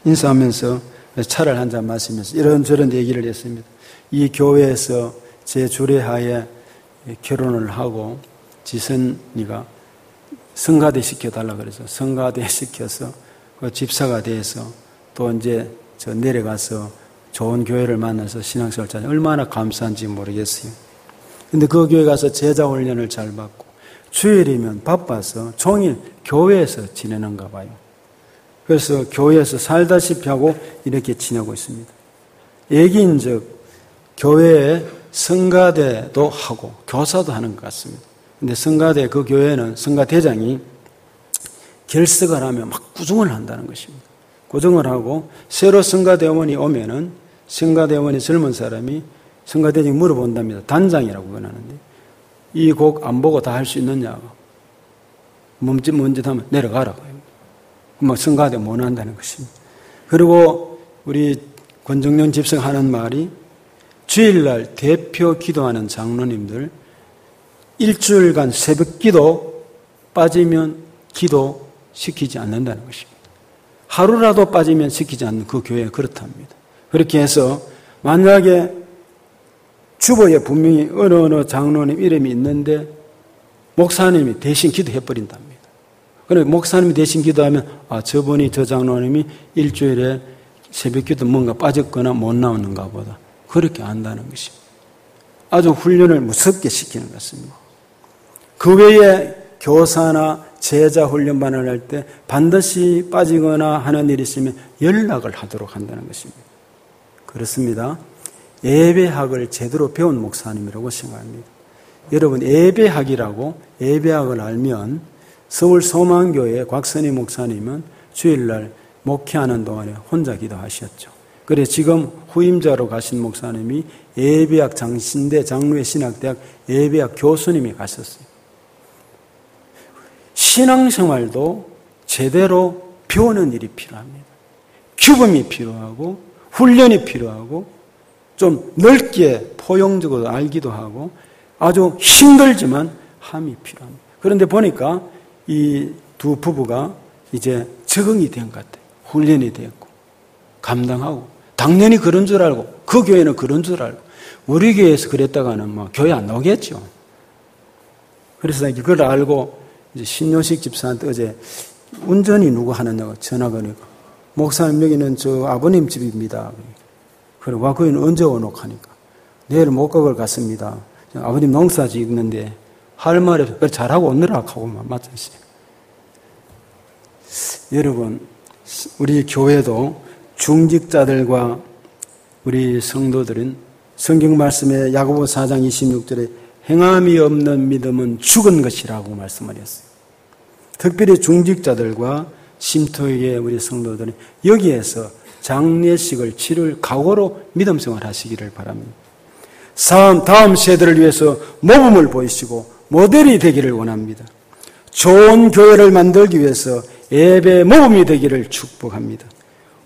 인사하면서 차를 한잔 마시면서 이런저런 얘기를 했습니다. 이 교회에서 제 주례하에 결혼을 하고 지선이가 성가대 시켜달라고 그래서 성가대 시켜서 그 집사가 돼서 또 이제 내려가서 좋은 교회를 만나서 신앙생활 찾아 얼마나 감사한지 모르겠어요. 근데 그 교회 가서 제자 훈련을 잘 받고 주일이면 바빠서 종일 교회에서 지내는가 봐요. 그래서 교회에서 살다시피 하고 이렇게 지내고 있습니다. 애기인즉 교회에 성가대도 하고 교사도 하는 것 같습니다. 근데 성가대 그 교회는 성가대장이 결석을 하면 막 구중을 한다는 것입니다. 구중을 하고 새로 성가대원이 오면은 성가대원이 젊은 사람이 성가대장이 물어본답니다. 단장이라고 하는데 이 곡 안 보고 다 할 수 있느냐고 멈칫하면 내려가라고 해요. 성가대 못 한다는 것입니다. 그리고 우리 권정년 집사가 하는 말이 주일날 대표 기도하는 장로님들 일주일간 새벽 기도 빠지면 기도시키지 않는다는 것입니다. 하루라도 빠지면 시키지 않는 그 교회가 그렇답니다. 그렇게 해서 만약에 주보에 분명히 어느 장로님 이름이 있는데 목사님이 대신 기도해버린답니다. 그런데 목사님이 대신 기도하면 저분이 저 장로님이 일주일에 새벽 기도 뭔가 빠졌거나 못 나오는가 보다. 그렇게 안다는 것입니다. 아주 훈련을 무섭게 시키는 것입니다. 그 외에 교사나 제자 훈련반을 할 때 반드시 빠지거나 하는 일이 있으면 연락을 하도록 한다는 것입니다. 그렇습니다. 예배학을 제대로 배운 목사님이라고 생각합니다. 여러분 예배학이라고 예배학을 알면 서울 소망교회 곽선희 목사님은 주일날 목회하는 동안에 혼자 기도하셨죠. 그래서 지금 후임자로 가신 목사님이 예배학 장신대 장로회 신학대학 예배학 교수님이 가셨어요. 신앙생활도 제대로 배우는 일이 필요합니다. 규범이 필요하고 훈련이 필요하고 좀 넓게 포용적으로 알기도 하고 아주 힘들지만 함이 필요합니다. 그런데 보니까 이 두 부부가 이제 적응이 된 것 같아요. 훈련이 됐고 감당하고 당연히 그런 줄 알고 그 교회는 그런 줄 알고 우리 교회에서 그랬다가는 뭐 교회 안 나오겠죠. 그래서 그걸 알고 이제 신요식 집사한테 어제 운전이 누구 하느냐고 전화가 오니까 목사님 여기는 저 아버님 집입니다. 그리고 와 거기는 언제 오노 하니까 내일 목각을 갔습니다. 아버님 농사 짓는데 할 말이 없어. 잘하고 오느라 하고만 맞았어요. 여러분 우리 교회도 중직자들과 우리 성도들은 성경 말씀에 야고보 4장 26절에 행함이 없는 믿음은 죽은 것이라고 말씀을 했어요. 특별히 중직자들과 심토의 우리 성도들은 여기에서 장례식을 치를 각오로 믿음 생활 하시기를 바랍니다. 다음 세대를 위해서 모범을 보이시고 모델이 되기를 원합니다. 좋은 교회를 만들기 위해서 예배 모범이 되기를 축복합니다.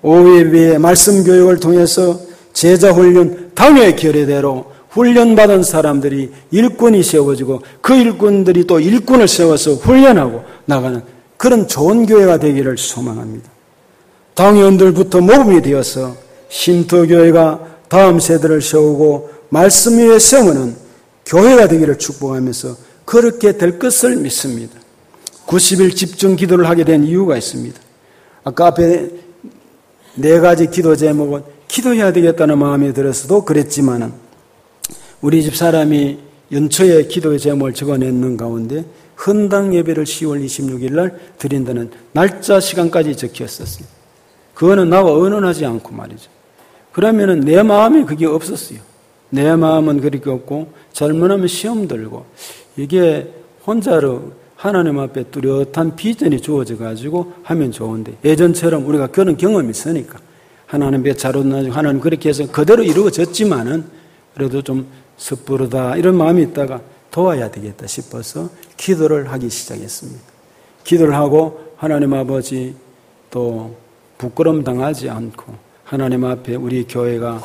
오예배의 말씀 교육을 통해서 제자 훈련 당회 결의대로 훈련받은 사람들이 일꾼이 세워지고 그 일꾼들이 또 일꾼을 세워서 훈련하고 나가는 그런 좋은 교회가 되기를 소망합니다. 당회원들부터 모범이 되어서 신토교회가 다음 세대를 세우고 말씀 위에 세우는 교회가 되기를 축복하면서 그렇게 될 것을 믿습니다. 90일 집중 기도를 하게 된 이유가 있습니다. 아까 앞에 4가지 기도 제목은 기도해야 되겠다는 마음이 들어서도 그랬지만은 우리 집 사람이 연초에 기도의 제목을 적어냈는 가운데 헌당 예배를 10월 26일 날 드린다는 날짜 시간까지 적혔었어요. 그거는 나와 의논하지 않고 말이죠. 그러면은 내 마음에 그게 없었어요. 내 마음은 그렇게 없고 잘못하면 시험 들고 이게 혼자로 하나님 앞에 뚜렷한 비전이 주어져 가지고 하면 좋은데 예전처럼 우리가 그런 경험이 있으니까 하나님께 자로나지고 하나님 그렇게 해서 그대로 이루어졌지만은 그래도 좀 섣부르다 이런 마음이 있다가 도와야 되겠다 싶어서 기도를 하기 시작했습니다. 기도를 하고 하나님 아버지 또 부끄럼 당하지 않고 하나님 앞에 우리 교회가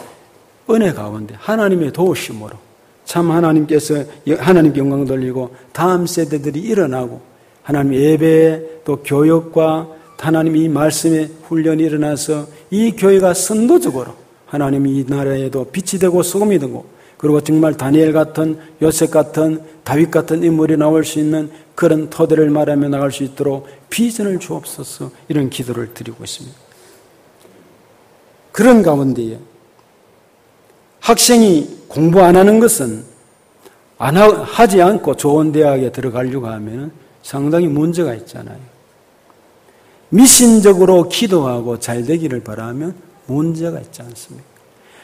은혜 가운데 하나님의 도우심으로 참 하나님께서 하나님께 영광 돌리고 다음 세대들이 일어나고 하나님 예배 또 교육과 하나님 이 말씀의 훈련이 일어나서 이 교회가 선도적으로 하나님 이 나라에도 빛이 되고 소금이 되고 그리고 정말 다니엘 같은 요셉 같은 다윗 같은 인물이 나올 수 있는 그런 토대를 말하며 나갈 수 있도록 비전을 주옵소서 이런 기도를 드리고 있습니다. 그런 가운데에 학생이 공부 안 하는 것은 하지 않고 좋은 대학에 들어가려고 하면 상당히 문제가 있잖아요. 미신적으로 기도하고 잘 되기를 바라면 문제가 있지 않습니까?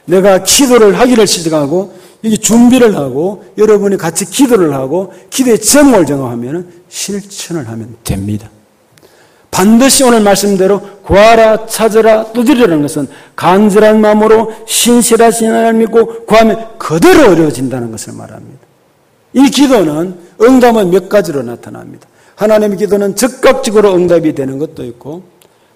내가 기도를 하기를 시작하고 여기 준비를 하고 여러분이 같이 기도를 하고 기도의 제목을 정하면 실천을 하면 됩니다. 반드시 오늘 말씀대로 구하라 찾으라 두드리라는 것은 간절한 마음으로 신실하신 하나님을 믿고 구하면 그대로 이루어진다는 것을 말합니다. 이 기도는 응답은 몇 가지로 나타납니다. 하나님의 기도는 즉각적으로 응답이 되는 것도 있고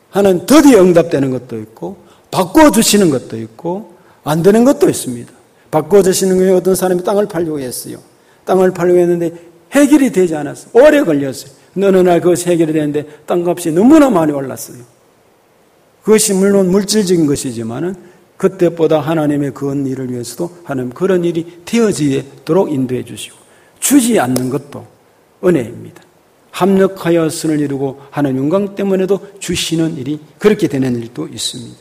하나님 드디어 응답되는 것도 있고 바꿔주시는 것도 있고 안 되는 것도 있습니다. 바꿔주시는 거에 어떤 사람이 땅을 팔려고 했어요. 땅을 팔려고 했는데 해결이 되지 않았어요. 오래 걸렸어요. 어느 날 그것이 해결이 되는데 땅값이 너무나 많이 올랐어요. 그것이 물론 물질적인 것이지만은 그때보다 하나님의 그 일을 위해서도 하나님 그런 일이 되어지도록 인도해 주시고 주지 않는 것도 은혜입니다. 합력하여 선을 이루고 하나님 영광 때문에도 주시는 일이 그렇게 되는 일도 있습니다.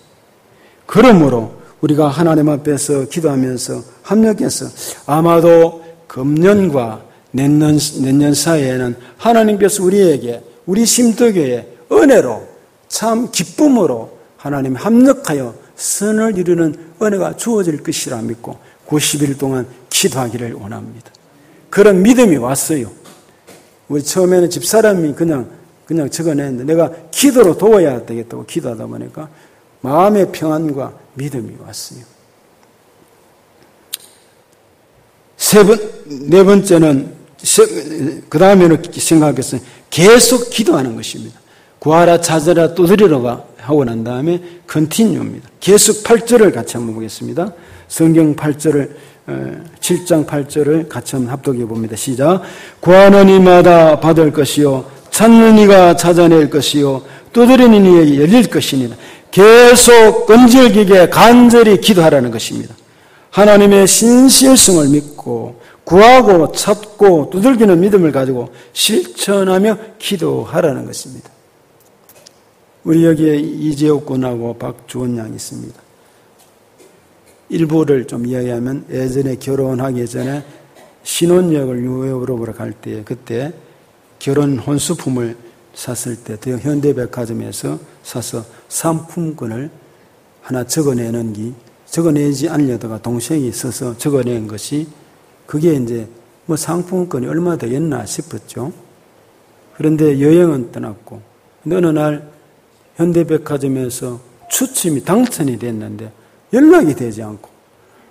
그러므로 우리가 하나님 앞에서 기도하면서 합력해서 아마도 금년과 내년 사이에는 하나님께서 우리에게 우리 심터교회 은혜로 참 기쁨으로 하나님 합력하여 선을 이루는 은혜가 주어질 것이라 믿고 90일 동안 기도하기를 원합니다. 그런 믿음이 왔어요. 우리 처음에는 집사람이 그냥 적어냈는데 내가 기도로 도와야 되겠다고 기도하다 보니까 마음의 평안과 믿음이 왔어요. 네 번째는, 그 다음에는 생각했어요. 계속 기도하는 것입니다. 구하라, 찾으라, 두드리라가 하고 난 다음에 컨티뉴입니다. 계속 8절을 같이 한번 보겠습니다. 성경 8절을 7장 8절을 같이 한번 합독해 봅니다. 시작. 구하는 이마다 받을 것이요 찾는 이가 찾아낼 것이요 두드리는 이에게 열릴 것이니라. 계속 끈질기게 간절히 기도하라는 것입니다. 하나님의 신실성을 믿고 구하고 찾고 두들기는 믿음을 가지고 실천하며 기도하라는 것입니다. 우리 여기에 이재옥 군하고 박주원 양이 있습니다. 일부를 좀 이야기하면 예전에 결혼하기 전에 신혼여행을 유럽으로 갈 때 그때 결혼 혼수품을 샀을 때 현대백화점에서 사서 상품권을 하나 적어내지 않으려다가 동생이 써서 적어낸 것이 그게 이제 뭐 상품권이 얼마 되겠나 싶었죠. 그런데 여행은 떠났고 근데 어느 날 현대백화점에서 추첨이 당첨이 됐는데 연락이 되지 않고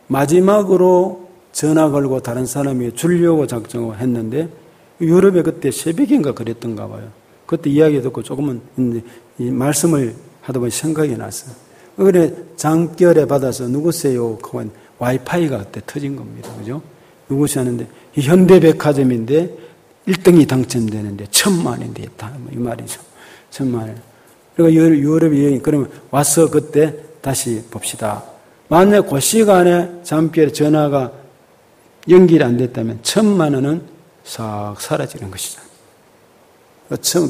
마지막으로 전화 걸고 다른 사람이 주려고 작정을 했는데 유럽에 그때 새벽인가 그랬던가 봐요. 그때 이야기 듣고 조금은 이 말씀을 하다 보니 생각이 났어요. 그래 장결에 받아서 누구세요? 그건 와이파이가 그때 터진 겁니다. 그죠? 누구시 하는데 이 현대백화점인데 1등이 당첨되는데 1,000만인데 있다. 이 말이죠. 1,000만. 그러니까 유럽 여행 그러면 와서 그때 다시 봅시다. 만약 그 시간에 잠결에 전화가 연결이 안 됐다면 1,000만 원은 싹 사라지는 것이죠.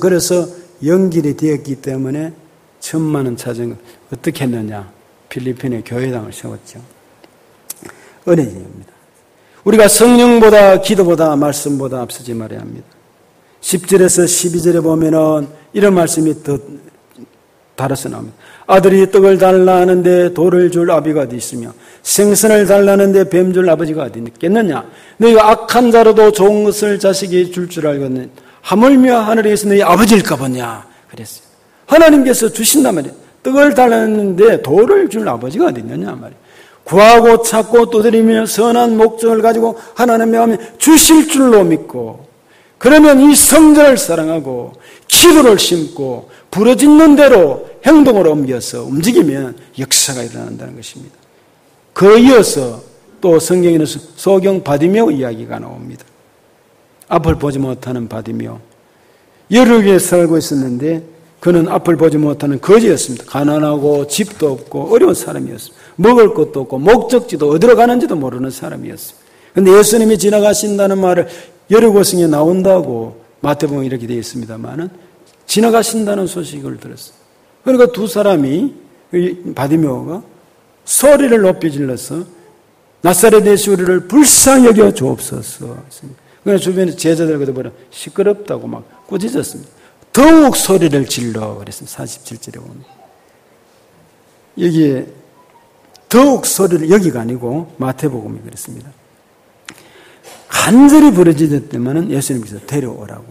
그래서 연결이 되었기 때문에 1,000만 원 찾은 것 어떻게 했느냐? 필리핀에 교회당을 세웠죠. 은혜입니다. 우리가 성령보다 기도보다 말씀보다 앞서지 말아야 합니다. 10절에서 12절에 보면은 이런 말씀이 더 달아서 나옵니다. 아들이 떡을 달라 하는데 돌을 줄 아비가 어디 있으며 생선을 달라는데 뱀 줄 아버지가 어디 있겠느냐? 너희가 악한 자로도 좋은 것을 자식이 줄 줄 알거든 하물며 하늘에서 너희 아버지일까 보냐? 그랬어요. 하나님께서 주신단 말이에요. 떡을 달라는데 돌을 줄 아버지가 어디 있느냐 말이에요. 구하고 찾고 두드리며 선한 목적을 가지고 하나님의 마음에 주실 줄로 믿고 그러면 이 성전을 사랑하고 기도를 심고 부러지는 대로 행동으로 옮겨서 움직이면 역사가 일어난다는 것입니다. 그 이어서 또 성경에는 소경 바디메오 이야기가 나옵니다. 앞을 보지 못하는 바디메오. 여르기에 살고 있었는데 그는 앞을 보지 못하는 거지였습니다. 가난하고 집도 없고 어려운 사람이었습니다. 먹을 것도 없고 목적지도 어디로 가는지도 모르는 사람이었습니다. 그런데 예수님이 지나가신다는 말을 여리고성에 나온다고 마태복음에 이렇게 되어 있습니다만은 지나가신다는 소식을 들었어요. 그러니까 두 사람이 바디메오가 소리를 높이 질러서 나사렛 예수 우리를 불쌍히 여겨 주옵소서. 그러니까 주변에 제자들 그들보다 시끄럽다고 막 꾸짖었습니다. 더욱 소리를 질러 그랬습니다. 47절에 보면 여기에 더욱 소리를 여기가 아니고 마태복음이 그랬습니다. 간절히 부르짖었다면 예수님께서 데려오라고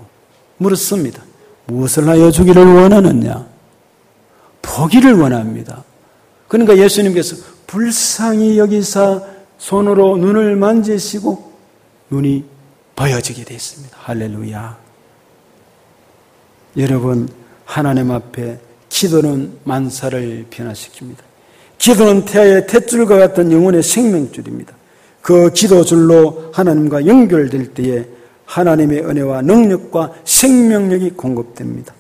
물었습니다. 무엇을 하여 주기를 원하느냐? 보기를 원합니다. 그러니까 예수님께서 불쌍히 여기사 손으로 눈을 만지시고 눈이 보여지게 되었습니다. 할렐루야. 여러분, 하나님 앞에 기도는 만사를 변화시킵니다. 기도는 태아의 탯줄과 같은 영혼의 생명줄입니다. 그 기도줄로 하나님과 연결될 때에 하나님의 은혜와 능력과 생명력이 공급됩니다.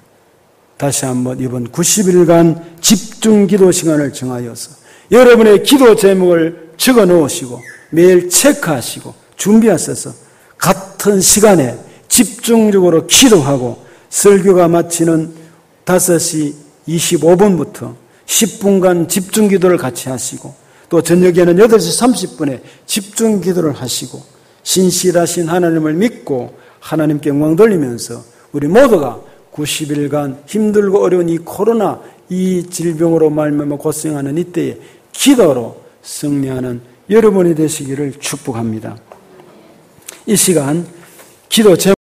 다시 한번 이번 90일간 집중 기도 시간을 정하여서 여러분의 기도 제목을 적어 놓으시고 매일 체크하시고 준비하셔서 같은 시간에 집중적으로 기도하고 설교가 마치는 5시 25분부터 10분간 집중 기도를 같이 하시고 또 저녁에는 8시 30분에 집중 기도를 하시고 신실하신 하나님을 믿고 하나님께 영광 돌리면서 우리 모두가 90일간 힘들고 어려운 이 코로나 이 질병으로 말미암아 고생하는 이때에 기도로 승리하는 여러분이 되시기를 축복합니다. 이 시간 기도 제목